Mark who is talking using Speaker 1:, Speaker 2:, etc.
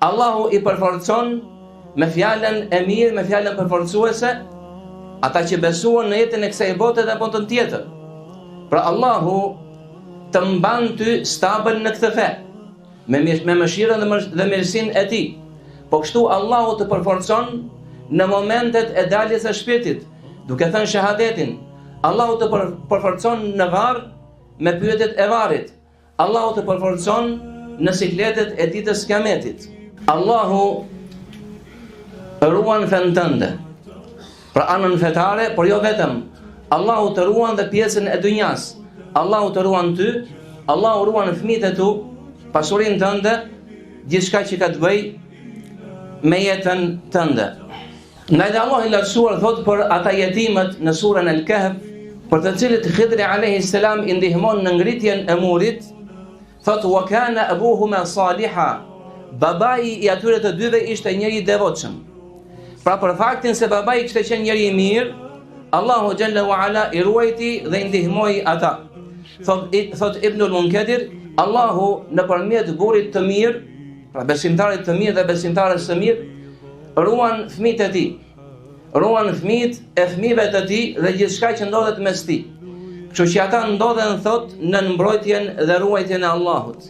Speaker 1: Allahu i përforcon me fjalën e mirë, me fjalën përforcuese ata që besuan në jetën e kësaj bote dhe botën tjetër. Pra Allahu të mban ty stabil në këtë fe, me mëshirën dhe mirësinë e tij. Po kështu Allahu të përforcon në momentet e daljes së shpirtit, duke thënë shahadetin. Allahu të përforcon në varr me pyetjet e varrit. Allahu të përforcon në sikletet e ditës së Kiametit. Allahu ruan fen tënde, pra anën fetare, por jo vetëm. Allahu të ruan dhe pjesën e dunjas. Allahu të ruan ty, Allahu ruan fëmijët e tu, pasurinë tënde, gjithçka që ka të bëj me jetën tënde. Ndaj Allahu i lartësuar thot për ata jetimët në surën Al-Kahf, për të cilët Khidri alayhi salam i ndihmon në ngritjen e murit, thot wa kana abuhuma saliha, babai i atyre të dyve ishte njëri i devotshëm. Pra për faktin se babai kishte qenë njëri i mirë, Allahu xhalla wa ala i ruajti dhe i ndihmoi ata. Thot Ibnul Munkadir, Allahu nëpërmjet burrit të mirë, pra besimtarit të mirë dhe besimtarës së mirë, ruan fëmijët e tij. Ruan fëmijët e fëmijëve të tij dhe gjithçka që ndodhet mes tij. Kështu që ata ndodhen thot në mbrojtjen dhe ruajtjen e Allahut.